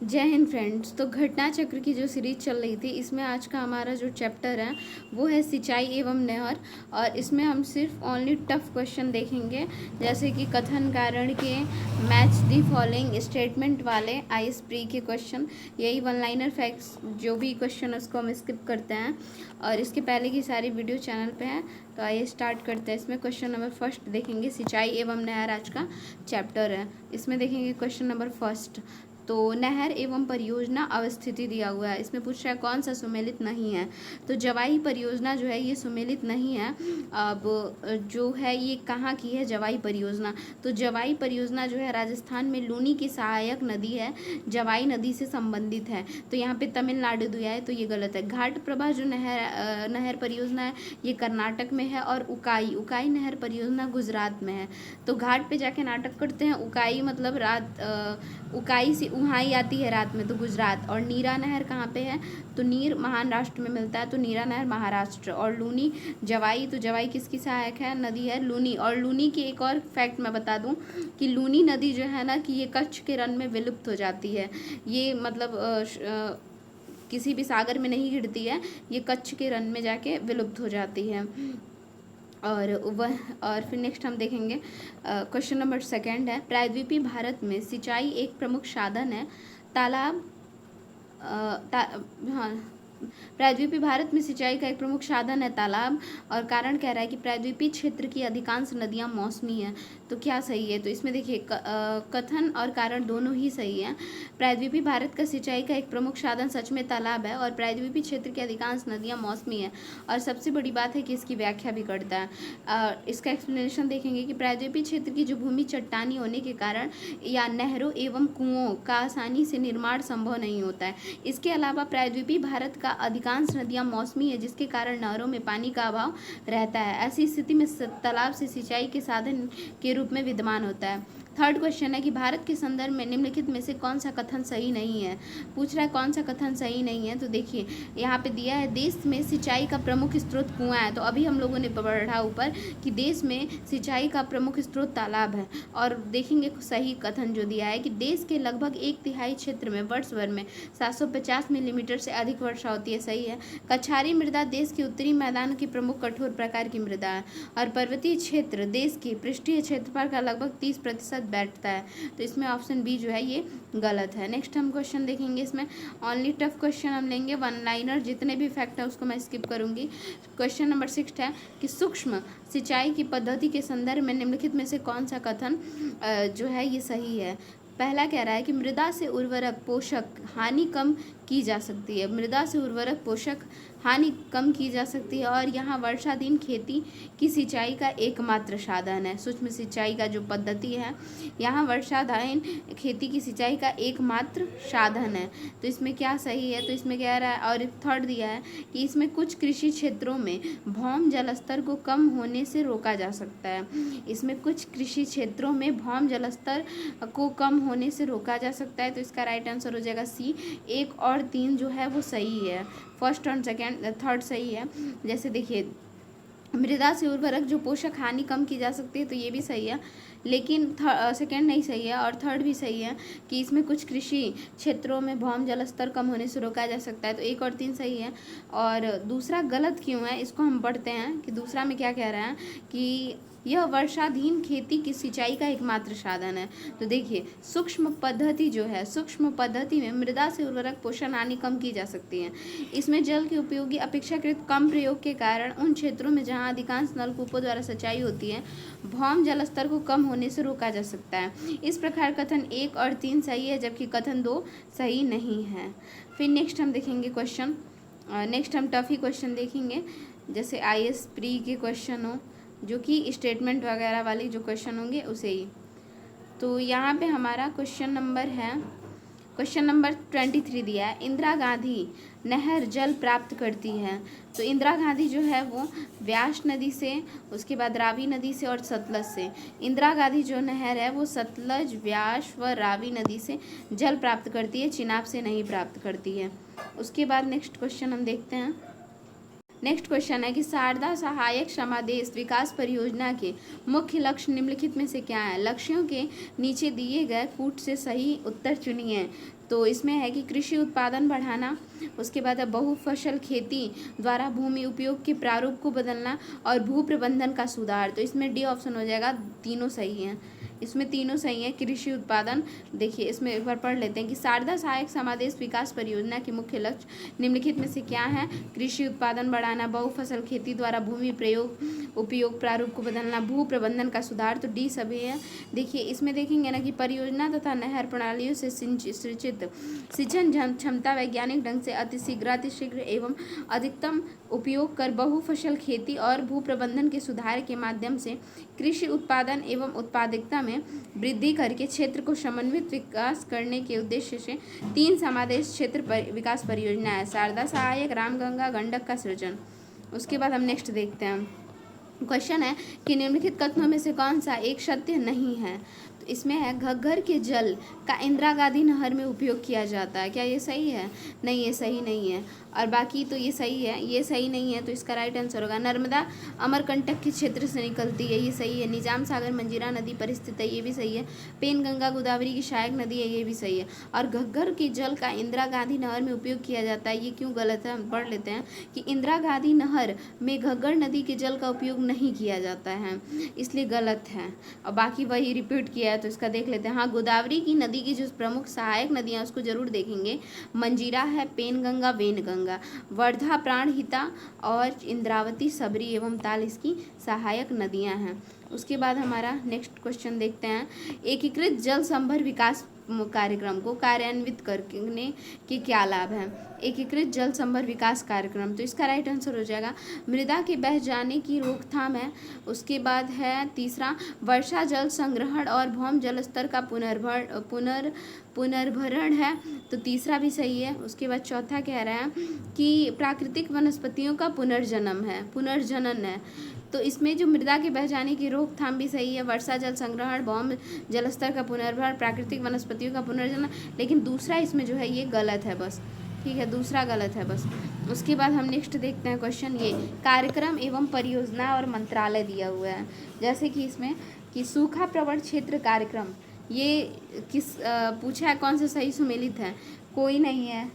जय हिंद फ्रेंड्स। तो घटना चक्र की जो सीरीज चल रही थी, इसमें आज का हमारा जो चैप्टर है वो है सिंचाई एवं नहर। और इसमें हम सिर्फ ओनली टफ क्वेश्चन देखेंगे, जैसे कि कथन कारण के, मैच दी फॉलोइंग स्टेटमेंट वाले आईएएस प्री के क्वेश्चन, यही वन लाइनर फैक्ट्स जो भी क्वेश्चन उसको हम स्किप करते हैं। और इसके पहले की सारी वीडियो चैनल पे है। तो आइए स्टार्ट करते हैं। इसमें क्वेश्चन नंबर फर्स्ट देखेंगे, सिंचाई एवं नहर आज का चैप्टर है। इसमें देखेंगे क्वेश्चन नंबर फर्स्ट। तो नहर एवं परियोजना अवस्थिति दिया हुआ है। इसमें पूछ रहा है कौन सा सुमेलित नहीं है। तो जवाई परियोजना जो है ये सुमेलित नहीं है। अब जो है ये कहाँ की है जवाई परियोजना। तो जवाई परियोजना जो है राजस्थान में लूनी की सहायक नदी है, जवाई नदी से संबंधित है। तो यहाँ पे तमिलनाडु दिया है, तो ये गलत है। घाट प्रभा जो नहर परियोजना है ये कर्नाटक में है। और उकाई नहर परियोजना गुजरात में है। तो घाट पे जाके नाटक करते हैं। उकाई मतलब उकाई से उहाई आती है रात में, तो गुजरात। और नीरा नहर कहाँ पे है, तो नीर महाराष्ट्र में मिलता है, तो नीरा नहर महाराष्ट्र। और लूनी जवाई, तो जवाई किसकी सहायक है नदी है, लूनी। और लूनी की एक और फैक्ट मैं बता दूं कि लूनी नदी जो है ना कि ये कच्छ के रण में विलुप्त हो जाती है। ये मतलब किसी भी सागर में नहीं गिरती है, ये कच्छ के रण में जाके विलुप्त हो जाती है। और फिर नेक्स्ट हम देखेंगे क्वेश्चन नंबर सेकंड है, प्रायद्वीपीय भारत में सिंचाई एक प्रमुख साधन है। तालाब हाँ, प्रायद्वीपीय भारत में सिंचाई का एक प्रमुख साधन है तालाब। और कारण कह रहा है कि प्रायद्वीपीय क्षेत्र की अधिकांश नदियां मौसमी हैं। तो क्या सही है, तो इसमें देखिए कथन और कारण दोनों ही सही हैं। प्रायद्वीपीय भारत का सिंचाई का एक प्रमुख साधन सच में तालाब है, और प्रायद्वीपीय क्षेत्र की अधिकांश नदियां मौसमी हैं। और सबसे बड़ी बात है कि इसकी व्याख्या भी करता है। इसका एक्सप्लेनेशन देखेंगे कि प्रायद्वीपीय क्षेत्र की जो भूमि चट्टानी होने के कारण या नहरों एवं कुओं का आसानी से निर्माण संभव नहीं होता है। इसके अलावा प्रायद्वीपीय भारत का अधिकांश नदियां मौसमी है, जिसके कारण नहरों में पानी का अभाव रहता है। ऐसी स्थिति में तालाब से सिंचाई के साधन के रूप में विद्यमान होता है। थर्ड क्वेश्चन है कि भारत के संदर्भ में निम्नलिखित में से कौन सा कथन सही नहीं है। पूछ रहा है कौन सा कथन सही नहीं है। तो देखिए यहाँ पे दिया है देश में सिंचाई का प्रमुख स्रोत कुआं है। तो अभी हम लोगों ने पढ़ा ऊपर कि देश में सिंचाई का प्रमुख स्रोत तालाब है। और देखेंगे सही कथन जो दिया है कि देश के लगभग 1/3 क्षेत्र में वर्ष भर में 750 मिलीमीटर से अधिक वर्षा होती है। सही है। कछारी मृदा देश के उत्तरी मैदान की प्रमुख कठोर प्रकार की मृदा है। और पर्वतीय क्षेत्र देश के पृष्ठीय क्षेत्रफल का लगभग 30% बैठता है। तो इसमें ऑप्शन बी जो है ये गलत है। नेक्स्ट हम क्वेश्चन देखेंगे, इसमें ओनली टफ क्वेश्चन हम लेंगे, वन लाइनर जितने भी फैक्ट है उसको मैं स्किप करूंगी। क्वेश्चन नंबर 6 है कि सूक्ष्म सिंचाई की पद्धति के संदर्भ में निम्नलिखित में से कौन सा कथन जो है ये सही है। पहला कह रहा है कि मृदा से उर्वरक पोषक हानि कम की जा सकती है। मृदा से उर्वरक पोषक हानि कम की जा सकती है। और यहाँ वर्षाधीन खेती की सिंचाई का एकमात्र साधन है। सूक्ष्म सिंचाई का जो पद्धति है, यहाँ वर्षाधीन खेती की सिंचाई का एकमात्र साधन है। तो इसमें क्या सही है, तो इसमें कह रहा है। और थर्ड दिया है कि इसमें कुछ कृषि क्षेत्रों में भौम जलस्तर को कम होने से रोका जा सकता है। इसमें कुछ कृषि क्षेत्रों में भौम जलस्तर को कम होने से रोका जा सकता है। तो इसका राइट आंसर हो जाएगा सी। 1 और 3 जो है वो सही है। फर्स्ट और थर्ड सही है। जैसे देखिए मृदा से उर्वरक जो पोषक हानि कम की जा सकती है, तो ये भी सही है। लेकिन सेकेंड नहीं सही है। और थर्ड भी सही है कि इसमें कुछ कृषि क्षेत्रों में भौम जलस्तर कम होने से रोका जा सकता है। तो 1 और 3 सही है। और दूसरा गलत क्यों है, इसको हम पढ़ते हैं कि दूसरा में क्या कह रहा है कि यह वर्षाधीन खेती की सिंचाई का एकमात्र साधन है। तो देखिए सूक्ष्म पद्धति जो है, सूक्ष्म पद्धति में मृदा से उर्वरक पोषण हानि कम की जा सकती है। इसमें जल के उपयोगी अपेक्षाकृत कम प्रयोग के कारण उन क्षेत्रों में जहां अधिकांश नलकूपों द्वारा सिंचाई होती है, भौम जलस्तर को कम होने से रोका जा सकता है। इस प्रकार कथन 1 और 3 सही है, जबकि कथन 2 सही नहीं है। फिर नेक्स्ट हम देखेंगे क्वेश्चन, नेक्स्ट हम टफ ही क्वेश्चन देखेंगे, जैसे आईएएस प्री के क्वेश्चन हो, जो कि स्टेटमेंट वगैरह वाली जो क्वेश्चन होंगे उसे ही। तो यहाँ पे हमारा क्वेश्चन नंबर है, क्वेश्चन नंबर 23 दिया है, इंदिरा गांधी नहर जल प्राप्त करती है। तो इंदिरा गांधी जो है वो व्यास नदी से, उसके बाद रावी नदी से और सतलज से। इंदिरा गांधी जो नहर है वो सतलज, व्यास व रावी नदी से जल प्राप्त करती है, चिनाब से नहीं प्राप्त करती है। उसके बाद नेक्स्ट क्वेश्चन हम देखते हैं। नेक्स्ट क्वेश्चन है कि शारदा सहायक समादेश विकास परियोजना के मुख्य लक्ष्य निम्नलिखित में से क्या है। लक्ष्यों के नीचे दिए गए कूट से सही उत्तर चुनिए। तो इसमें है कि कृषि उत्पादन बढ़ाना, उसके बाद है बहुफसल खेती द्वारा भूमि उपयोग के प्रारूप को बदलना और भू प्रबंधन का सुधार। तो इसमें डी ऑप्शन हो जाएगा, तीनों सही हैं, इसमें तीनों सही है। कृषि उत्पादन, देखिए इसमें एक बार पढ़ लेते हैं कि शारदा सहायक समादेश विकास परियोजना के मुख्य लक्ष्य निम्नलिखित में से क्या है। कृषि उत्पादन बढ़ाना, बहुफसल खेती द्वारा भूमि उपयोग प्रारूप को बदलना, भू प्रबंधन का सुधार। तो डी सभी है। देखिए इसमें देखेंगे ना कि परियोजना तथा नहर प्रणालियों से सृजित सिंचन क्षमता वैज्ञानिक ढंग से अतिशीघ्र एवं अधिकतम उपयोग कर बहुफसल खेती और भू प्रबंधन के सुधार के माध्यम से कृषि उत्पादन एवं उत्पादकता में वृद्धि करके क्षेत्र को समन्वित विकास करने के उद्देश्य से 3 समादेश क्षेत्र विकास परियोजना है। शारदा सहायक, रामगंगा, गंडक का सृजन। उसके बाद हम नेक्स्ट देखते हैं। क्वेश्चन है कि निम्नलिखित कथनों में से कौन सा एक सत्य नहीं है। तो इसमें है घग्गर के जल का इंदिरा गांधी नहर में उपयोग किया जाता है। क्या ये सही है? नहीं, ये सही नहीं है। और बाकी तो ये सही है, ये सही नहीं है। तो इसका राइट आंसर होगा नर्मदा अमरकंटक के क्षेत्र से निकलती है, ये सही है। निजाम सागर मंजीरा नदी पर स्थित है, ये भी सही है। पेन गंगा गोदावरी की सहायक नदी है, ये भी सही है। और घग्गर के जल का इंदिरा गांधी नहर में उपयोग किया जाता है, ये क्यों गलत है, हम पढ़ लेते हैं कि इंदिरा गांधी नहर में घग्गर नदी के जल का उपयोग नहीं किया जाता है, इसलिए गलत है। और बाकी वही रिपीट किया है, तो इसका देख लेते हैं। हाँ, गोदावरी की नदी की जो प्रमुख सहायक नदियाँ उसको जरूर देखेंगे। मंजीरा है, पेन गंगा, वेन गंगा, वर्धा, प्राणहिता और इंद्रावती, सबरी एवं ताल इसकी सहायक नदियां हैं। उसके बाद हमारा नेक्स्ट क्वेश्चन देखते हैं। एकीकृत जल संभर विकास कार्यक्रम को कार्यान्वित करने के क्या लाभ हैं। एकीकृत जल संभर विकास कार्यक्रम, तो इसका राइट आंसर हो जाएगा मृदा के बह जाने की रोकथाम है। उसके बाद है तीसरा, वर्षा जल संग्रहण और भौम जल स्तर का पुनर्भरण है, तो तीसरा भी सही है। उसके बाद चौथा कह रहा है कि प्राकृतिक वनस्पतियों का पुनर्जनन है, तो इसमें जो मृदा के बह जाने की रोकथाम भी सही है। वर्षा जल संग्रहण, भौम जल स्तर का पुनर्भरण, प्राकृतिक वनस्पतियों का पुनर्जनन, लेकिन दूसरा इसमें जो है ये गलत है बस, ठीक है, दूसरा गलत है बस। उसके बाद हम नेक्स्ट देखते हैं क्वेश्चन, ये कार्यक्रम एवं परियोजना और मंत्रालय दिया हुआ है। जैसे कि इसमें कि सूखा प्रवण क्षेत्र कार्यक्रम, ये किस पूछा है कौन से सही सुमेलित है, कोई नहीं है।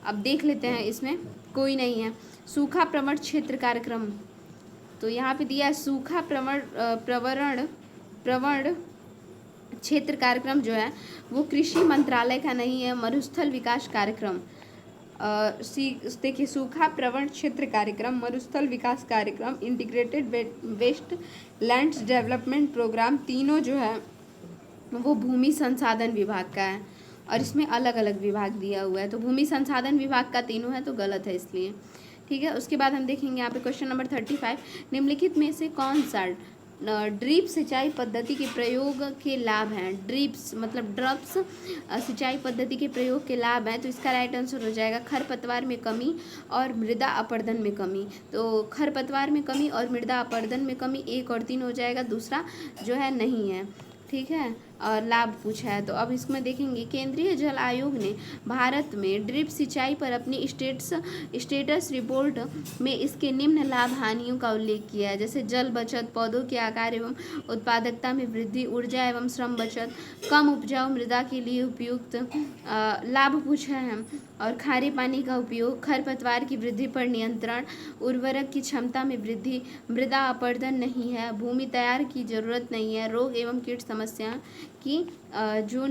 अब देख लेते हैं, इसमें कोई नहीं है। सूखा प्रवण क्षेत्र कार्यक्रम, तो यहाँ पे दिया है सूखा प्रवण क्षेत्र कार्यक्रम जो है वो कृषि मंत्रालय का नहीं है, मरुस्थल विकास कार्यक्रम। देखिए सूखा प्रवण क्षेत्र कार्यक्रम, मरुस्थल विकास कार्यक्रम, integrated waste lands development programme, तीनों जो है वो भूमि संसाधन विभाग का है और इसमें अलग अलग विभाग दिया हुआ है। तो भूमि संसाधन विभाग का तीनों है तो गलत है इसलिए, ठीक है। उसके बाद हम देखेंगे यहाँ पे क्वेश्चन नंबर 35, निम्नलिखित में से कौन सा ड्रिप सिंचाई पद्धति के प्रयोग के लाभ हैं। ड्रिप्स मतलब ड्रप्स सिंचाई पद्धति के प्रयोग के लाभ हैं, तो इसका राइट आंसर हो जाएगा खरपतवार में कमी और मृदा अपरदन में कमी। तो खरपतवार में कमी और मृदा अपरदन में कमी 1 और 3 हो जाएगा, दूसरा जो है नहीं है, ठीक है। और लाभ पूछा है, तो अब इसमें देखेंगे केंद्रीय जल आयोग ने भारत में ड्रिप सिंचाई पर अपनी स्टेटस रिपोर्ट में इसके निम्न लाभ हानियों का उल्लेख किया है। जैसे जल बचत, पौधों के आकार एवं उत्पादकता में वृद्धि, ऊर्जा एवं श्रम बचत, कम उपजाऊ मृदा के लिए उपयुक्त लाभ पूछा है, और खारे पानी का उपयोग, खरपतवार की वृद्धि पर नियंत्रण, उर्वरक की क्षमता में वृद्धि, मृदा अपरदन नहीं है, भूमि तैयार की जरूरत नहीं है, रोग एवं कीट समस्या की जो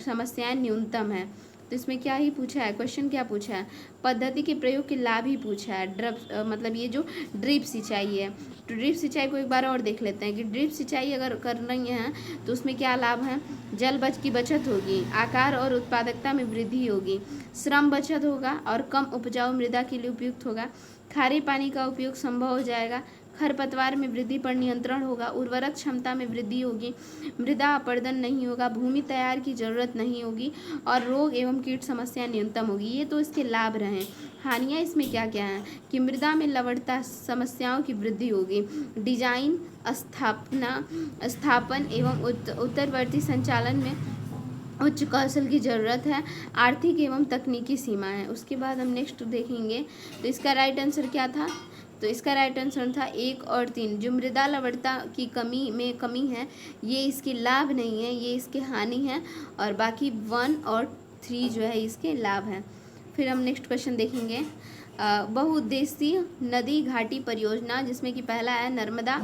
समस्याएं न्यूनतम है। तो इसमें क्या ही पूछा है, क्वेश्चन क्या पूछा है, पद्धति के प्रयोग के लाभ ही पूछा है। मतलब ये जो ड्रिप सिंचाई है, तो ड्रिप सिंचाई को एक बार और देख लेते हैं कि ड्रिप सिंचाई अगर कर रही हैं तो उसमें क्या लाभ है। जल की बचत होगी, आकार और उत्पादकता में वृद्धि होगी, श्रम बचत होगा और कम उपजाऊ मृदा के लिए उपयुक्त होगा, खारे पानी का उपयोग संभव हो जाएगा, खरपतवार में वृद्धि पर नियंत्रण होगा, उर्वरक क्षमता में वृद्धि होगी, मृदा अपरदन नहीं होगा, भूमि तैयार की जरूरत नहीं होगी और रोग एवं कीट समस्या न्यूनतम होगी। ये तो इसके लाभ रहे। हानियाँ इसमें क्या क्या हैं कि मृदा में लवणता समस्याओं की वृद्धि होगी, डिजाइन स्थापन एवं उत्तरवर्ती संचालन में उच्च कौशल की ज़रूरत है, आर्थिक एवं तकनीकी सीमा है। उसके बाद हम नेक्स्ट देखेंगे, तो इसका राइट आंसर क्या था? तो इसका राइट आंसर था 1 और 3। जो मृदा लवणता की कमी है, ये इसके लाभ नहीं है, ये इसके हानि है, और बाकी 1 और 3 जो है इसके लाभ हैं। फिर हम नेक्स्ट क्वेश्चन देखेंगे, बहुउद्देशीय नदी घाटी परियोजना, जिसमें कि पहला है नर्मदा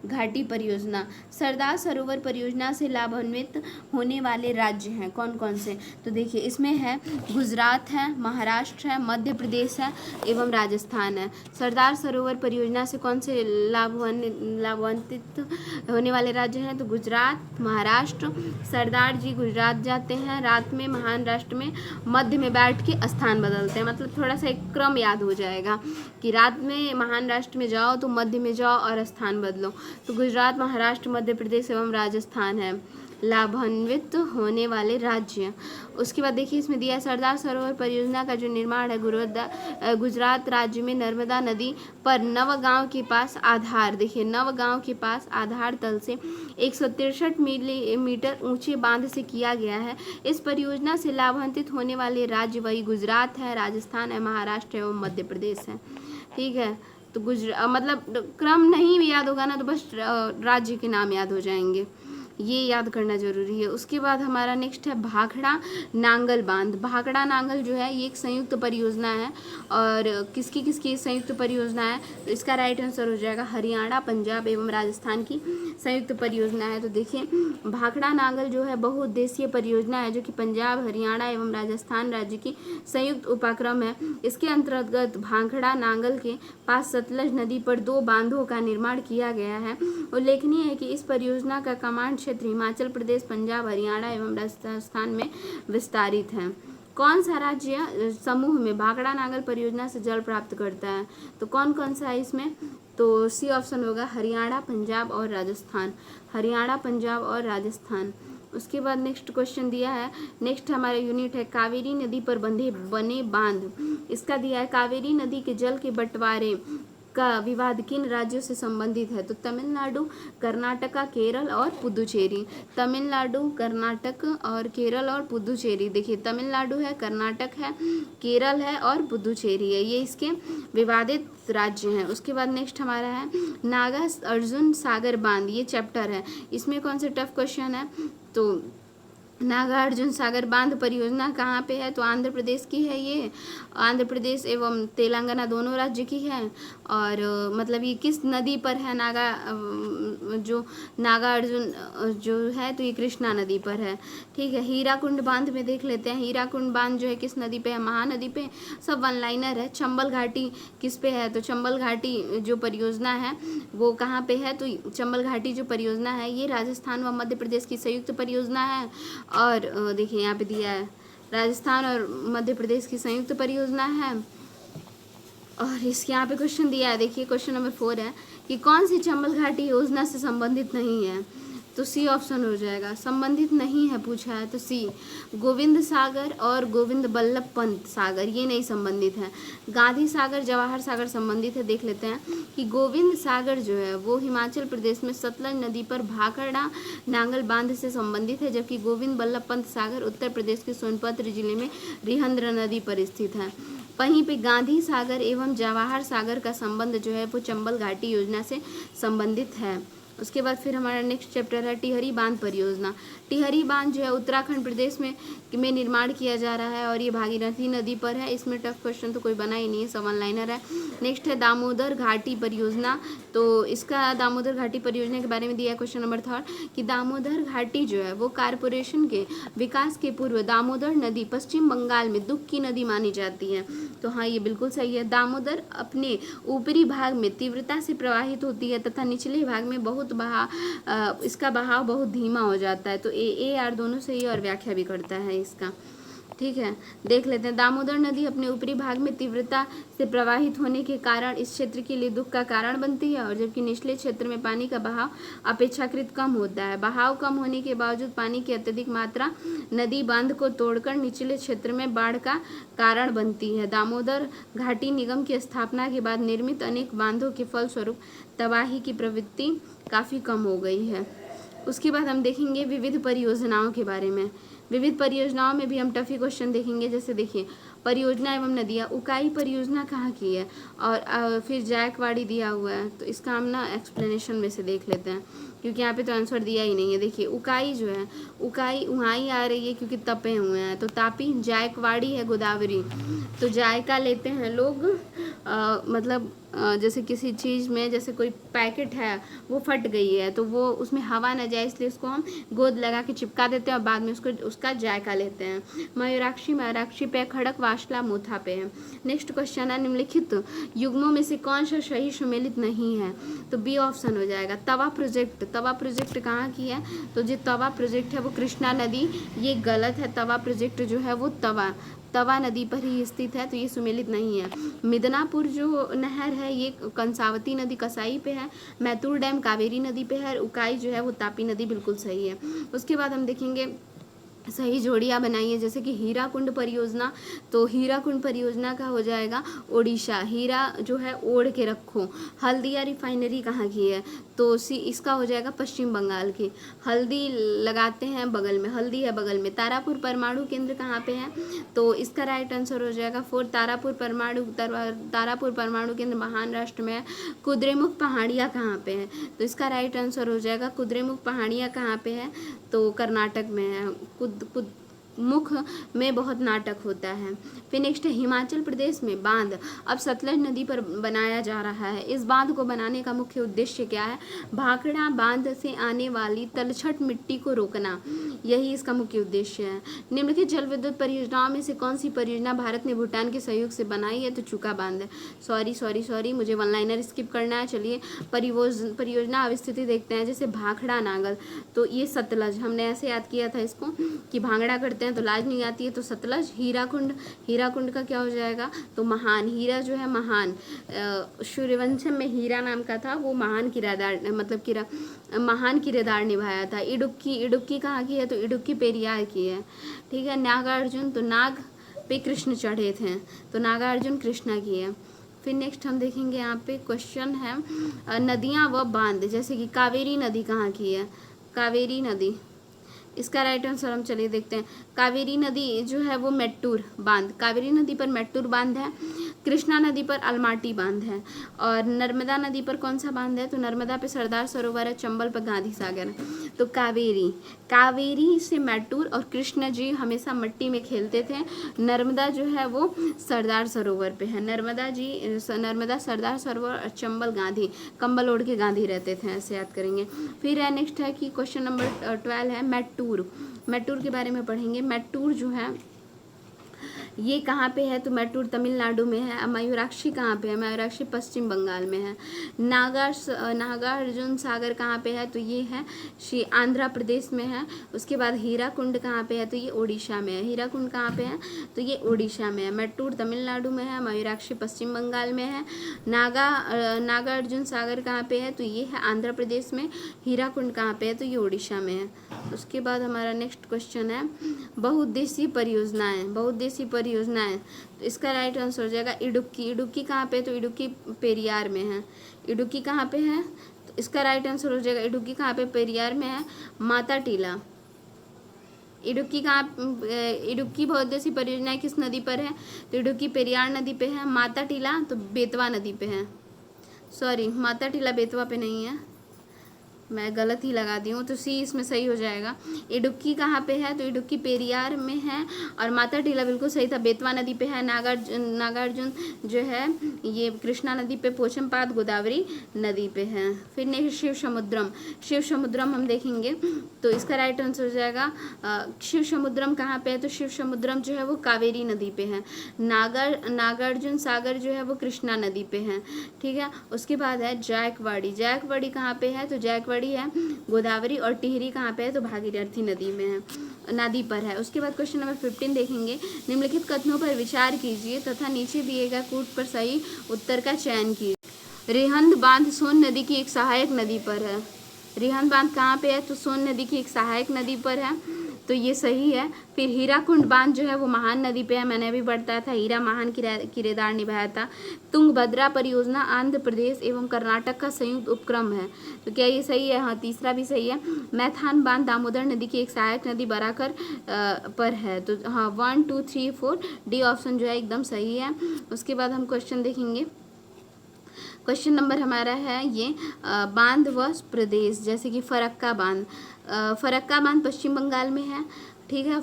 घाटी परियोजना। सरदार सरोवर परियोजना से लाभान्वित होने वाले राज्य हैं कौन कौन से? तो देखिए इसमें है गुजरात है, महाराष्ट्र है, मध्य प्रदेश है एवं राजस्थान है। सरदार सरोवर परियोजना से कौन से लाभान्वित होने वाले राज्य हैं? तो गुजरात, महाराष्ट्र। सरदार जी गुजरात जाते हैं, रात में महाराष्ट्र में, मध्य में बैठ के स्थान बदलते हैं। मतलब थोड़ा सा एक क्रम याद हो जाएगा कि रात में महाराष्ट्र में जाओ तो मध्य में जाओ और स्थान बदलो। तो गुजरात, महाराष्ट्र, मध्य प्रदेश एवं राजस्थान है लाभान्वित होने वाले राज्य। उसके बाद देखिए इसमें दिया है सरदार सरोवर परियोजना का जो निर्माण है गुजरात राज्य में नर्मदा नदी पर नवगांव के पास आधार, देखिए नवगांव के पास आधार तल से 163 मिलीमीटर ऊंचे बांध से किया गया है। इस परियोजना से लाभान्वित होने वाले राज्य वही गुजरात है, राजस्थान है, महाराष्ट्र एवं मध्य प्रदेश है। ठीक है, तो मतलब क्रम नहीं भी याद होगा ना, तो बस राज्य के नाम याद हो जाएंगे, ये याद करना जरूरी है। उसके बाद हमारा नेक्स्ट है भाखड़ा नांगल बांध। भाखड़ा नांगल जो है ये एक संयुक्त परियोजना है, और किसकी किसकी संयुक्त परियोजना है? तो इसका राइट आंसर हो जाएगा हरियाणा, पंजाब एवं राजस्थान की संयुक्त परियोजना है। तो देखिए भाखड़ा नांगल जो है बहुउद्देशीय परियोजना है, जो कि पंजाब, हरियाणा एवं राजस्थान राज्य की संयुक्त उपक्रम है। इसके अंतर्गत भाखड़ा नांगल के पास सतलज नदी पर 2 बांधों का निर्माण किया गया है। उल्लेखनीय है कि इस परियोजना का कमांड क्षेत्र हिमाचल प्रदेश, पंजाब, हरियाणा एवं राजस्थान में विस्तारित है। कौन सा राज्य समूह में भाखड़ा नांगल परियोजना से जल प्राप्त करता है? तो कौन कौन सा है इसमें? तो सी ऑप्शन होगा हरियाणा, पंजाब और राजस्थान। हरियाणा, पंजाब और राजस्थान। उसके बाद नेक्स्ट क्वेश्चन दिया है, नेक्स्ट हमारा यूनिट है कावेरी नदी पर बने बांध। इसका दिया है कावेरी नदी के जल के बंटवारे का विवाद किन राज्यों से संबंधित है? तो तमिलनाडु, कर्नाटका, केरल और पुदुचेरी। तमिलनाडु, कर्नाटक और केरल और पुदुचेरी। देखिए तमिलनाडु है, कर्नाटक है, केरल है और पुदुचेरी है, ये इसके विवादित राज्य हैं। उसके बाद नेक्स्ट हमारा है नागा अर्जुन सागर बांध, ये चैप्टर है। इसमें कौन से टफ क्वेश्चन है? तो नागार्जुन सागर बांध परियोजना कहाँ पे है? तो आंध्र प्रदेश की है ये। आंध्र प्रदेश एवं तेलंगाना दोनों राज्य की है। और मतलब ये किस नदी पर है? जो नागार्जुन जो है तो ये कृष्णा नदी पर है। ठीक है, हीराकुंड बांध में देख लेते हैं। हीराकुंड बांध जो है किस नदी पे है? महानदी पे। सब वन लाइनर है। चंबल घाटी किस पे है? तो चंबल घाटी जो परियोजना है वो कहाँ पे है? तो चंबल घाटी जो परियोजना है ये राजस्थान व मध्य प्रदेश की संयुक्त परियोजना है। और देखिए यहाँ पे दिया है राजस्थान और मध्य प्रदेश की संयुक्त परियोजना है। और इसके यहाँ पे क्वेश्चन दिया है, देखिए क्वेश्चन नंबर 4 है कि कौन सी चंबल घाटी योजना से संबंधित नहीं है? तो सी ऑप्शन हो जाएगा, संबंधित नहीं है पूछा है तो सी। गोविंद सागर और गोविंद बल्लभ पंत सागर ये नहीं संबंधित है। गांधी सागर, जवाहर सागर संबंधित है। देख लेते हैं कि गोविंद सागर जो है वो हिमाचल प्रदेश में सतलज नदी पर भाखड़ा नांगल बांध से संबंधित है, जबकि गोविंद बल्लभ पंत सागर उत्तर प्रदेश के सोनभद्र जिले में रिहंद्र नदी पर स्थित है। वहीं पे गांधी सागर एवं जवाहर सागर का संबंध जो है वो चंबल घाटी योजना से संबंधित है। उसके बाद फिर हमारा नेक्स्ट चैप्टर है टिहरी बांध परियोजना। टिहरी बांध जो है उत्तराखंड प्रदेश में निर्माण किया जा रहा है और ये भागीरथी नदी पर है। इसमें टफ क्वेश्चन तो कोई बना ही नहीं है, सब वन लाइनर है। नेक्स्ट है दामोदर घाटी परियोजना। तो इसका दामोदर घाटी परियोजना के बारे में दिया है क्वेश्चन नंबर 3 कि दामोदर घाटी जो है वो कारपोरेशन के विकास के पूर्व दामोदर नदी पश्चिम बंगाल में दुख की नदी मानी जाती है। तो हाँ ये बिल्कुल सही है। दामोदर अपने ऊपरी भाग में तीव्रता से प्रवाहित होती है तथा निचले भाग में इसका बहाव बहुत धीमा हो जाता है। तो ए आर दोनों सही और व्याख्या भी करता है इसका। ठीक है, देख लेते हैं। दामोदर नदी अपने ऊपरी भाग में तीव्रता से प्रवाहित होने के कारण इस क्षेत्र के लिए दुख का कारण बनती है, और जबकि निचले क्षेत्र में पानी का बहाव अपेक्षाकृत कम होता है। बहाव कम होने के बावजूद पानी की अत्यधिक मात्रा नदी बांध को तोड़कर निचले क्षेत्र में बाढ़ का कारण बनती है। दामोदर घाटी निगम की स्थापना के बाद निर्मित अनेक बांधों के फलस्वरूप तबाही की प्रवृत्ति काफ़ी कम हो गई है। उसके बाद हम देखेंगे विविध परियोजनाओं के बारे में। विविध परियोजनाओं में भी हम टफी क्वेश्चन देखेंगे। जैसे देखिए परियोजना एवं नदियाँ, उकाई परियोजना कहाँ की है, और फिर जायकवाड़ी दिया हुआ है, तो इसका हम ना एक्सप्लेनेशन में से देख लेते हैं, क्योंकि यहाँ पे तो आंसर दिया ही नहीं है। देखिए उकाई जो है, उकाई वहाँ ही आ रही है क्योंकि तपे हुए हैं, तो तापी, जायकवाड़ी है गोदावरी, तो जायका लेते हैं लोग, मतलब जैसे किसी चीज़ में, जैसे कोई पैकेट है वो फट गई है तो वो उसमें हवा न जाए इसलिए उसको हम गोद लगा के चिपका देते हैं और बाद में उसका जायका लेते हैं। मयूराक्षी, मयूराक्षी पे, खड़क वासला मोथा पे है। नेक्स्ट क्वेश्चन है निम्नलिखित युग्मों में से कौन सा सही सुमेलित नहीं है, तो बी ऑप्शन हो जाएगा। तवा प्रोजेक्ट, तवा प्रोजेक्ट कहाँ की है, तो जो तवा प्रोजेक्ट है वो कृष्णा नदी, ये गलत है। तवा प्रोजेक्ट जो है वो तवा नदी पर ही स्थित है, तो ये सुमेलित नहीं है। मिदनापुर जो नहर है ये कंसावती नदी कसाई पे है। मैतूर डैम कावेरी नदी पे है। उकाई जो है वो तापी नदी, बिल्कुल सही है। उसके बाद हम देखेंगे सही जोड़ियाँ बनाइए, जैसे कि हीराकुंड परियोजना, तो हीराकुंड परियोजना का हो जाएगा ओडिशा, हीरा जो है ओढ़ के रखो। हल्दिया रिफाइनरी कहाँ की है, तो इसका हो जाएगा पश्चिम बंगाल की। हल्दी लगाते हैं बगल में, हल्दी है बगल में। तारापुर परमाणु केंद्र कहाँ पे है, तो इसका राइट आंसर हो जाएगा 4 तारापुर परमाणु केंद्र महाराष्ट्र में है। कुद्रेमुख पहाड़ियाँ कहाँ पे है, तो इसका राइट आंसर हो जाएगा कुद्रेमुख पहाड़ियाँ कहाँ पे है, तो कर्नाटक में है। मुख में बहुत नाटक होता है। फिर नेक्स्ट है हिमाचल प्रदेश में बांध अब सतलज नदी पर बनाया जा रहा है। इस बांध को बनाने का मुख्य उद्देश्य क्या है, भाखड़ा बांध से आने वाली तलछट मिट्टी को रोकना, यही इसका मुख्य उद्देश्य है। निम्नलिखित जल विद्युत परियोजनाओं में से कौन सी परियोजना भारत ने भूटान के सहयोग से बनाई है, तो चुका बांध है। सॉरी मुझे वन लाइनर स्किप करना है। चलिए परियोजना अवस्थिति देखते हैं। जैसे भाखड़ा नागल, तो ये सतलज, हमने ऐसे याद किया था इसको कि भांगड़ा करते हैं तो लाज नहीं आती है, तो सतलज। हीराकुंड का क्या हो जाएगा, तो महान, हीरा जो है महान, सूर्यवंशम में हीरा नाम का था, वो महान किरदार, मतलब महान किरदार निभाया था। इडुक्की कहाँ की है, तो इडुक्की पेरियार की है। ठीक है। नागार्जुन, तो नाग पे कृष्ण चढ़े थे, तो नागार्जुन कृष्णा की है। फिर नेक्स्ट हम देखेंगे यहाँ पे क्वेश्चन है नदियाँ व बांध, जैसे कि कावेरी नदी कहाँ की है, कावेरी नदी, इसका राइट आंसर हम चलिए देखते हैं। कावेरी नदी जो है वो मेट्टूर बांध, कावेरी नदी पर मेट्टूर बांध है। कृष्णा नदी पर अलमाटी बांध है। और नर्मदा नदी पर कौन सा बांध है, तो नर्मदा पे सरदार सरोवर है, चंबल पर गांधी सागर है। तो कावेरी से मेट्टूर, और कृष्ण जी हमेशा मिट्टी में खेलते थे। नर्मदा जो है वो सरदार सरोवर पे है, नर्मदा सरदार सरोवर, और चंबल गांधी, कंबल ओढ़ के गांधी रहते थे, ऐसे याद करेंगे। फिर है नेक्स्ट है कि क्वेश्चन नंबर 12 है मेट्टूर के बारे में पढ़ेंगे। मेट्टूर जो है ये कहाँ पे है, तो मेट्टूर तमिलनाडु में है। मयूराक्षी कहाँ पे है, मयूराक्षी पश्चिम बंगाल में है। नागार्जुन सागर कहाँ पे है, तो ये है आंध्र प्रदेश में है। उसके बाद हीराकुंड कहाँ पे है, तो ये ओडिशा में है। हीराकुंड कहाँ पे है, तो ये ओडिशा में है। मेट्टूर तमिलनाडु में है, मयूराक्षी पश्चिम बंगाल में है। नागार्जुन सागर कहाँ पे है, तो ये है आंध्र प्रदेश में। हीराकुंड कहाँ पे है, तो ये ओडिशा में है। उसके बाद हमारा नेक्स्ट क्वेश्चन है बहुउद्देशीय परियोजनाएं, तो इसका राइट आंसर हो जाएगा इडुक्की कहाँ पे है, तो इडुक्की पेरियार में है। इडुक्की कहाँ पे है, तो इसका राइट आंसर हो जाएगा इडुक्की कहाँ पे, पेरियार में है। माता टीला, इडुक्की बहुउद्देशीय परियोजना किस नदी पर है, तो इडुक्की पेरियार नदी पे है। माता टीला तो बेतवा नदी पे है, सॉरी माता टीला बेतवा पे नहीं है, मैं गलत ही लगा दी हूँ, तो सी इसमें सही हो जाएगा। इडुक्की कहाँ पे है, तो इडुक्की पेरियार में है। और माता टीला बिल्कुल सही था, बेतवा नदी पे है। नागार्जुन जो है ये कृष्णा नदी पे, पोचमपाद गोदावरी नदी पे है। फिर नेक्स्ट शिव समुद्रम हम देखेंगे, तो इसका राइट आंसर हो जाएगा शिव समुद्रम कहाँ पे है, तो शिव समुद्रम जो है वो कावेरी नदी पे है। नागार्जुन सागर जो है वो कृष्णा नदी पे है। ठीक है। उसके बाद है जायकवाड़ी कहाँ पे है, तो जायकवाड़ी है गोदावरी, और टिहरी कहाँ पे है, तो भागीरथी नदी पर है। उसके बाद क्वेश्चन नंबर 15 देखेंगे। निम्नलिखित कथनों पर विचार कीजिए तथा नीचे दिए गए कूट पर सही उत्तर का चयन कीजिए। रिहंद बांध सोन नदी की एक सहायक नदी पर है। रिहंद बांध कहाँ पे है, तो सोन नदी की एक सहायक नदी पर है। तो ये सही है। फिर हीराकुंड बांध जो है वो महान नदी पे है, मैंने अभी बताया था, हीरा महान किरदार निभाया था। तुंगभद्रा परियोजना आंध्र प्रदेश एवं कर्नाटक का संयुक्त उपक्रम है, तो क्या ये सही है? हाँ, तीसरा भी सही है। मैथान बांध दामोदर नदी की एक सहायक नदी बराकर पर है, तो हाँ 1 2 3 4 डी ऑप्शन जो है एकदम सही है। उसके बाद हम क्वेश्चन देखेंगे। क्वेश्चन नंबर हमारा है ये बांध व प्रदेश, जैसे कि फरक्का बांध। फरक्का बांध पश्चिम बंगाल में है, ठीक है।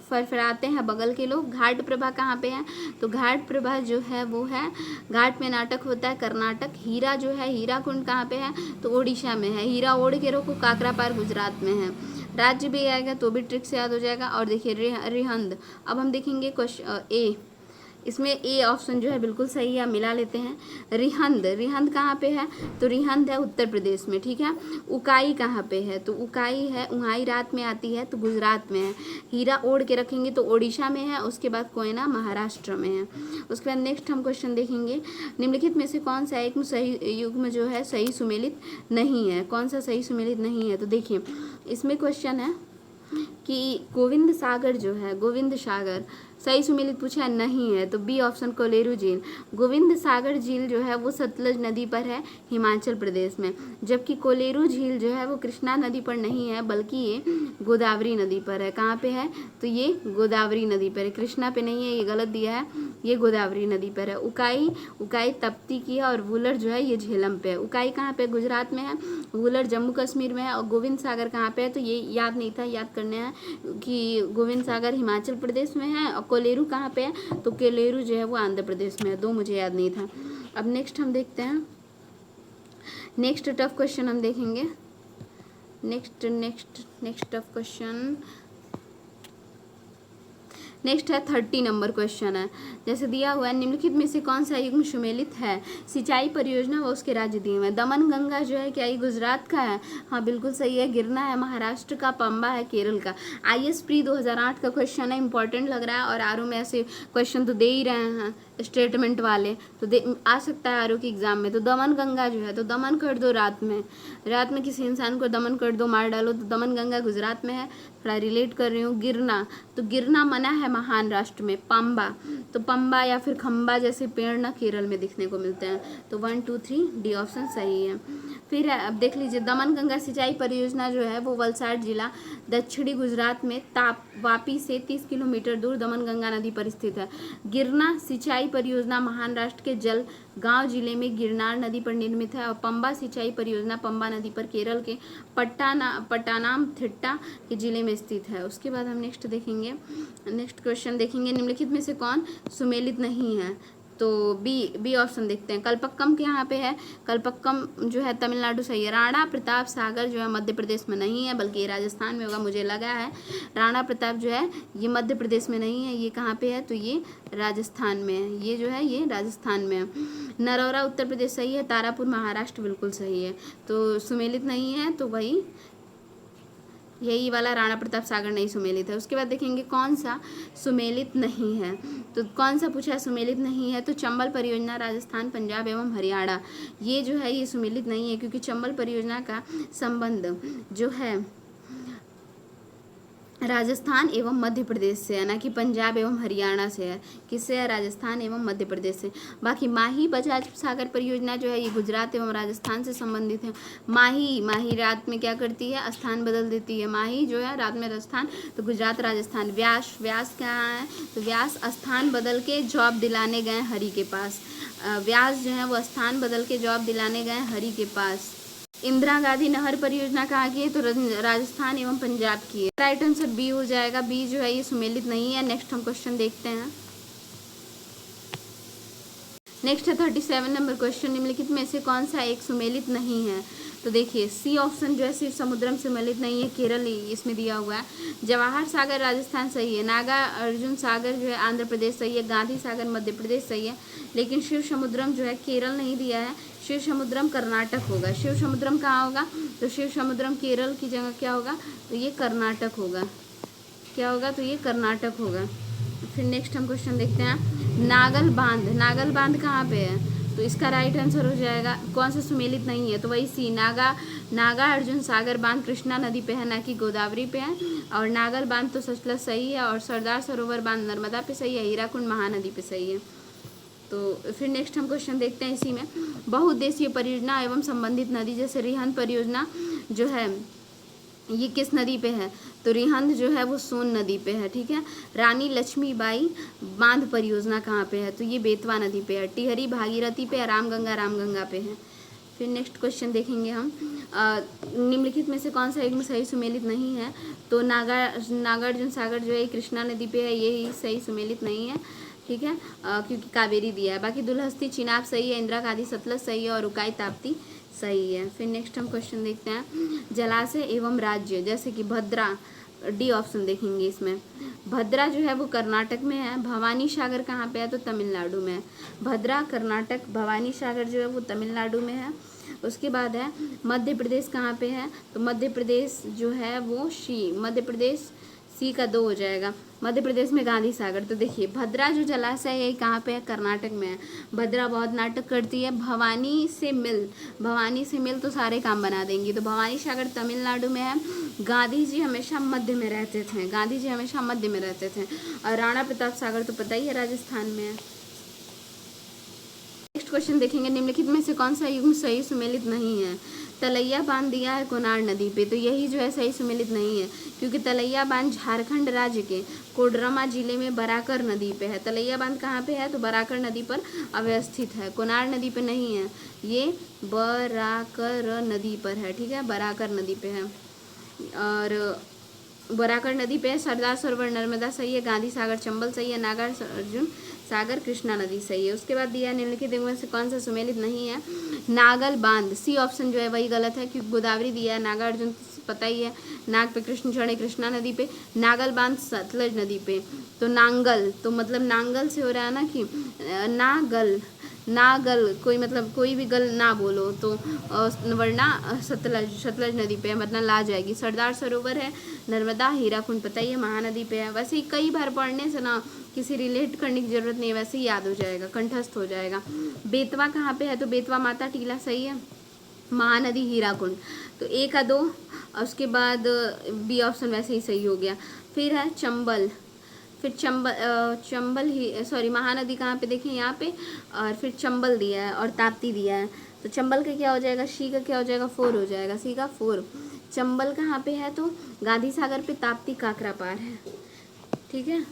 फरफराते हैं बगल के लोग। घाट प्रभा कहाँ पे है? तो घाट प्रभा जो है वो है, घाट में नाटक होता है कर्नाटक। हीरा जो है, हीरा कुंड कहाँ पे है? तो ओडिशा में है। हीरा ओढ़ के रोको काकरापार गुजरात में है। राज्य भी आएगा तो भी ट्रिक से याद हो जाएगा। और देखिए रिहंद, अब हम देखेंगे क्वेश्चन ए, इसमें ए ऑप्शन जो है बिल्कुल सही है, मिला लेते हैं। रिहंद, रिहंद कहाँ पे है? तो रिहंद है उत्तर प्रदेश में, ठीक है। उकाई कहाँ पे है? तो उकाई है, उहाई रात में आती है, तो गुजरात में है। हीरा ओढ़ के रखेंगे तो ओडिशा में है। उसके बाद कोयना महाराष्ट्र में है। उसके बाद नेक्स्ट हम क्वेश्चन देखेंगे। निम्नलिखित में से कौन सा एक सही युग्म जो है सही सुमेलित नहीं है? कौन सा सही सुमेलित नहीं है? तो देखिए इसमें क्वेश्चन है कि गोविंद सागर जो है, गोविंद सागर सही सुमेलित पूछा नहीं है, तो बी ऑप्शन कोलेरू झील। गोविंद सागर झील जो है वो सतलज नदी पर है हिमाचल प्रदेश में, जबकि कोलेरू झील जो है वो कृष्णा नदी पर नहीं है बल्कि ये गोदावरी नदी पर है। कहाँ पे है? तो ये गोदावरी नदी पर है, कृष्णा पे नहीं है, ये गलत दिया है, ये गोदावरी नदी पर है। उकाई, उकाई तप्ती की है, और वुलर जो है ये झेलम पे है। उकाई कहाँ पे? गुजरात में है। वुलर जम्मू कश्मीर में है। और गोविंद सागर कहाँ पे है? तो ये याद नहीं था, याद करने हैं कि गोविंद सागर हिमाचल प्रदेश में है। और कोलेरू कहाँ पे है? तो कोलेरू जो है वो आंध्र प्रदेश में है। दो मुझे याद नहीं था। अब नेक्स्ट हम देखते हैं, नेक्स्ट टफ क्वेश्चन हम देखेंगे। नेक्स्ट टफ क्वेश्चन नेक्स्ट है 30 नंबर क्वेश्चन है। जैसे दिया हुआ है, निम्नलिखित में से कौन सा युग्म सुमेलित है? सिंचाई परियोजना व उसके राज्य दिए हुए हैं। दमन गंगा जो है क्या ये गुजरात का है? हाँ बिल्कुल सही है। गिरना है महाराष्ट्र का, पंबा है केरल का। IAS प्री 2008 का क्वेश्चन है, इंपॉर्टेंट लग रहा है। और आरओ में ऐसे क्वेश्चन तो दे ही रहे हैं स्टेटमेंट वाले, तो आ सकता है आरओ के एग्जाम में। तो दमन गंगा जो है, तो दमन कर दो रात में किसी इंसान को दमन कर दो, मार डालो, तो दमन गंगा गुजरात में है। थोड़ा रिलेट कर रही हूँ। गिरना, तो गिरना मना है महान राष्ट्र में। पंबा, तो पंबा या फिर खंबा जैसे पेड़ ना केरल में दिखने को मिलते हैं। तो 1 2 3 डी ऑप्शन सही है। फिर अब देख लीजिए, दमन गंगा सिंचाई परियोजना जो है वो वलसाड जिला दक्षिणी गुजरात में वापी से 30 किलोमीटर दूर दमन गंगा नदी पर स्थित है। गिरना सिंचाई परियोजना महाराष्ट्र के जलगांव जिले में गिरनार नदी पर निर्मित है। और पंबा सिंचाई परियोजना पंबा नदी पर केरल के पट्टानामथिट्टा के जिले में स्थित है। उसके बाद हम नेक्स्ट क्वेश्चन देखेंगे। निम्नलिखित में से कौन सुमेलित नहीं है? तो बी ऑप्शन देखते हैं। कल्पक्कम के यहाँ पे है, कल्पक्कम जो है तमिलनाडु सही है। राणा प्रताप सागर जो है मध्य प्रदेश में नहीं है बल्कि ये राजस्थान में होगा, मुझे लगा है। राणा प्रताप जो है ये मध्य प्रदेश में नहीं है, ये कहाँ पे है? तो ये राजस्थान में है। ये जो है ये राजस्थान में है। नरौरा उत्तर प्रदेश सही है। तारापुर महाराष्ट्र बिल्कुल सही है। तो सुमेलित नहीं है, तो वही यही वाला राणा प्रताप सागर नहीं सुमेलित है। उसके बाद देखेंगे कौन सा सुमेलित नहीं है। तो कौन सा पूछा है सुमेलित नहीं है? तो चंबल परियोजना राजस्थान, पंजाब एवं हरियाणा, ये जो है ये सुमेलित नहीं है, क्योंकि चंबल परियोजना का संबंध जो है राजस्थान एवं मध्य प्रदेश से है, ना कि पंजाब एवं हरियाणा से है। किससे है? राजस्थान एवं मध्य प्रदेश से। बाकी माही बजाज सागर परियोजना जो है ये गुजरात एवं राजस्थान से संबंधित है। माही रात में क्या करती है? स्थान बदल देती है। माही जो है रात में राजस्थान, तो गुजरात राजस्थान। व्यास कहाँ है? तो व्यास स्थान बदल के जॉब दिलाने गए हरि के पास। व्यास जो है वो स्थान बदल के जॉब दिलाने गए हरि के पास। इंदिरा गांधी नहर परियोजना कहाँ की है? तो राजस्थान एवं पंजाब की है। राइट आंसर बी हो जाएगा। बी जो है ये सुमेलित नहीं है। नेक्स्ट हम क्वेश्चन देखते हैं। नेक्स्ट है 37 नंबर क्वेश्चन। निम्नलिखित में से कौन सा एक सुमेलित नहीं है? तो देखिए सी ऑप्शन जो है शिव समुद्रम सुमेलित नहीं है, केरल इसमें दिया हुआ है। जवाहर सागर राजस्थान सही है। नागा अर्जुन सागर जो है आंध्र प्रदेश सही है। गांधी सागर मध्य प्रदेश सही है। लेकिन शिव समुद्रम जो है केरल नहीं दिया है, शिव समुद्रम कर्नाटक होगा। शिव समुद्रम कहाँ होगा? तो शिव समुद्रम केरल की जगह क्या होगा? तो ये कर्नाटक होगा। क्या होगा? तो ये कर्नाटक होगा। फिर नेक्स्ट हम क्वेश्चन देखते हैं। नागल बांध कहाँ पे है? तो इसका राइट आंसर हो जाएगा कौन सा सुमेलित नहीं है, तो वही सी, नागा अर्जुन सागर बांध कृष्णा नदी पे है, ना कि गोदावरी पे है। और नागल बांध तो सतलज सही है, और सरदार सरोवर बांध नर्मदा पे सही है, हीराकुंड महानदी पे सही है। तो फिर नेक्स्ट हम क्वेश्चन देखते हैं इसी में, बहुउद्देशीय परियोजना एवं संबंधित नदी, जैसे रिहंद परियोजना जो है ये किस नदी पे है, तो रिहंद जो है वो सोन नदी पे है, ठीक है। रानी लक्ष्मीबाई बांध परियोजना कहाँ पे है, तो ये बेतवा नदी पे है। टिहरी भागीरथी पे, रामगंगा पे है। फिर नेक्स्ट क्वेश्चन देखेंगे हम, निम्नलिखित में से कौन सा एक में सही सुमेलित नहीं है, तो नागार्जुन सागर जो है कृष्णा नदी पे है, ये सही सुमेलित नहीं है, ठीक है, क्योंकि कावेरी दिया है। बाकी दुलहस्ती चिनाब सही है, इंदिरा गांधी सतलज सही है, और उकाई ताप्ती सही है। फिर नेक्स्ट हम क्वेश्चन देखते हैं, जलाशय एवं राज्य, जैसे कि भद्रा, डी ऑप्शन देखेंगे इसमें। भद्रा जो है वो कर्नाटक में है, भवानी सागर कहाँ पे है, तो तमिलनाडु में है। भद्रा कर्नाटक, भवानी सागर जो है वो तमिलनाडु में है। उसके बाद है मध्य प्रदेश कहाँ पे है, तो मध्य प्रदेश जो है वो मध्य प्रदेश सी का 2 हो जाएगा। मध्य प्रदेश में गांधी सागर, तो देखिए भद्रा जो जलाशय है कहाँ पे है, कर्नाटक में है। भद्रा बहुत नाटक करती है। भवानी से मिल तो सारे काम बना देंगी, तो भवानी सागर तमिलनाडु में है। गांधी जी हमेशा मध्य में रहते थे। और राणा प्रताप सागर तो पता ही है राजस्थान में है। नेक्स्ट क्वेश्चन देखेंगे, निम्नलिखित में से कौन सा युग्म सही सुमेलित नहीं है, तलैया बांध दिया है कोनार नदी पे, तो यही जो है सही सुमेलित नहीं है, क्योंकि तलैया बांध झारखंड राज्य के कोडरमा जिले में बराकर नदी पे है। तलैया बांध कहाँ पे है, तो बराकर नदी पर अवस्थित है, कोनार नदी पे नहीं है, ये बराकर नदी पर है, ठीक है, बराकर नदी पे है। और बराकर नदी पे सरदार सरोवर नर्मदा सही है, गांधी सागर चंबल सही है, नागार्जुन सागर कृष्णा नदी सही है। उसके बाद दिया निम्नलिखित में से कौन सा सुमेलित नहीं है, नागल बांध, सी ऑप्शन जो है वही गलत है, क्योंकि गोदावरी दिया है, नागार्जुन पता ही है, नाग पे कृष्ण चढ़े कृष्णा नदी पे, नागल बांध सतलज नदी पे। तो नांगल, तो मतलब नांगल से हो रहा है ना कि नागल कोई मतलब कोई भी गल ना बोलो, तो वरना सतलज नदी पे है, मतलब ला जाएगी। सरदार सरोवर है नर्मदा, हीराकुंड पता ही है महानदी पे है। वैसे ही कई बार पढ़ने से ना किसी रिलेट करने की जरूरत नहीं है, वैसे ही याद हो जाएगा, कंठस्थ हो जाएगा। बेतवा कहाँ पे है, तो बेतवा माता टीला सही है, महानदी हीराकुंड, तो ए का 2। उसके बाद बी ऑप्शन वैसे ही सही हो गया। फिर है चंबल, फिर चंबल ही सॉरी महानदी कहाँ पे देखें यहाँ पे, और फिर चंबल दिया है और ताप्ती दिया है, तो चंबल का क्या हो जाएगा, सी का क्या हो जाएगा, 4 हो जाएगा, सी का 4। चंबल कहाँ पे है, तो गांधी सागर पे, ताप्ती काकरा पार है, ठीक है।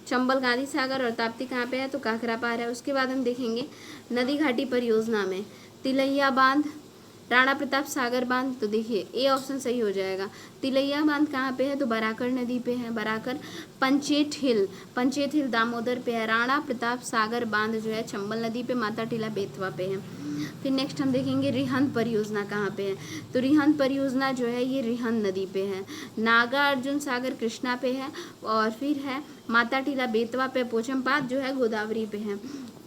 चंबल गांधी सागर और ताप्ती कहाँ पे है, तो काकरा पार है। उसके बाद हम देखेंगे नदी घाटी परियोजना में तिलैया बांध, राणा प्रताप सागर बांध, तो देखिए ए ऑप्शन सही हो जाएगा। तिलैया बांध कहाँ पे है, तो बराकर नदी पे है, बराकर। पंचेत हिल दामोदर पे है। राणा प्रताप सागर बांध जो है चंबल नदी पे, माता टीला बेतवा पे है। फिर नेक्स्ट हम देखेंगे रिहंद परियोजना कहाँ पे है, तो रिहंद परियोजना जो है ये रिहंद नदी पे है, नागार्जुन सागर कृष्णा पे है, और फिर है माता टीला बेतवा पे, पोचमपात जो है गोदावरी पे है।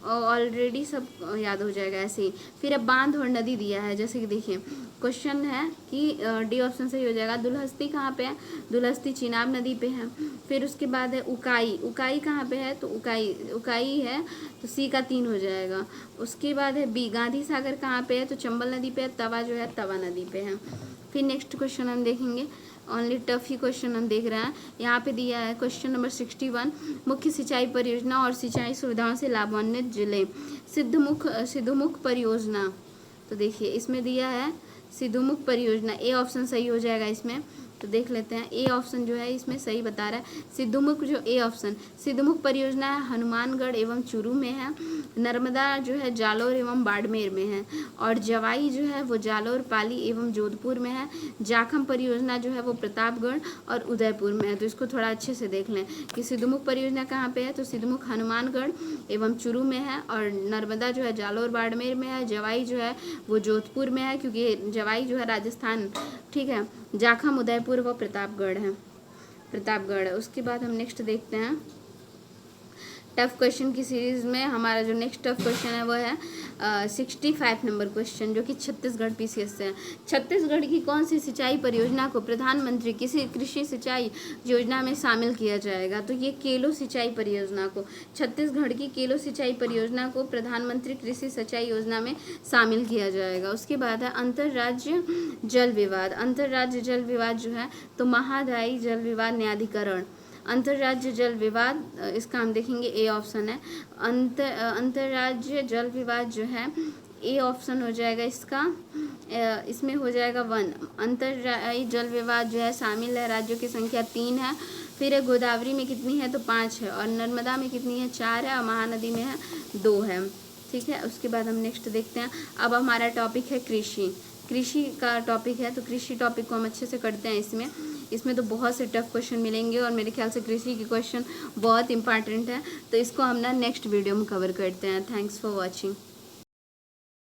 ऑलरेडी सब याद हो जाएगा ऐसे ही। फिर अब बांध और नदी दिया है, जैसे कि देखिए क्वेश्चन है कि डी ऑप्शन सही हो जाएगा। दुलहस्ती कहाँ पे है, दुलहस्ती चिनाब नदी पे है। फिर उसके बाद है उकाई कहाँ पे है, तो उकाई है, तो सी का 3 हो जाएगा। उसके बाद है बी गांधी सागर कहाँ पे है, तो चंबल नदी पे है। तवा जो है तवा नदी पे है। फिर नेक्स्ट क्वेश्चन हम देखेंगे, ओनली टफ ही क्वेश्चन हम देख रहे हैं। यहाँ पे दिया है क्वेश्चन नंबर 61, मुख्य सिंचाई परियोजना और सिंचाई सुविधाओं से लाभान्वित जिले, सिद्धमुख परियोजना, तो देखिए इसमें दिया है सिद्धमुख परियोजना, ए ऑप्शन सही हो जाएगा इसमें, तो देख लेते हैं। ए ऑप्शन जो है इसमें सही बता रहा है, सिद्धमुख जो ए ऑप्शन, सिद्धमुख परियोजना है हनुमानगढ़ एवं चूरू में है। नर्मदा जो है जालौर एवं बाड़मेर में है, और जवाई जो है वो जालौर, पाली एवं जोधपुर में है। जाखम परियोजना जो है वो प्रतापगढ़ और उदयपुर में है। तो इसको थोड़ा अच्छे से देख लें कि सिद्धमुख परियोजना कहाँ पे है, तो सिद्धमुख हनुमानगढ़ एवं चूरू में है, और नर्मदा जो है जालौर बाड़मेर में है। जवाई जो है वो जोधपुर में है, क्योंकि जवाई जो है राजस्थान, ठीक है। जाखम उदयपुर व प्रतापगढ़ है, प्रतापगढ़। उसके बाद हम नेक्स्ट देखते हैं टफ क्वेश्चन की सीरीज़ में हमारा जो नेक्स्ट टफ क्वेश्चन है वो है 65 नंबर क्वेश्चन, जो कि छत्तीसगढ़ पीसीएस से है। छत्तीसगढ़ की कौन सी सिंचाई परियोजना को प्रधानमंत्री किसी कृषि सिंचाई योजना में शामिल किया जाएगा? तो ये केलो सिंचाई परियोजना को, छत्तीसगढ़ की केलो सिंचाई परियोजना को प्रधानमंत्री कृषि सिंचाई योजना में शामिल किया जाएगा। उसके बाद है अंतर्राज्य जल विवाद। अंतर्राज्य जल विवाद जो है तो महादायी जल विवाद न्यायाधिकरण। अंतर्राज्य जल विवाद, इसका हम देखेंगे ए ऑप्शन है। अंतर्राज्य जल विवाद जो है ए ऑप्शन हो जाएगा इसका, इसमें हो जाएगा 1। अंतर्राज्यीय जल विवाद जो है शामिल है, राज्यों की संख्या 3 है। फिर गोदावरी में कितनी है तो 5 है, और नर्मदा में कितनी है 4 है, और महानदी में है 2 है। ठीक है, उसके बाद हम नेक्स्ट देखते हैं। अब हमारा टॉपिक है कृषि। कृषि का टॉपिक है, तो कृषि टॉपिक को हम अच्छे से करते हैं। इसमें तो बहुत से टफ क्वेश्चन मिलेंगे, और मेरे ख्याल से कृषि के क्वेश्चन बहुत इंपॉर्टेंट है, तो इसको हम ना नेक्स्ट वीडियो में कवर करते हैं। Thanks for watching.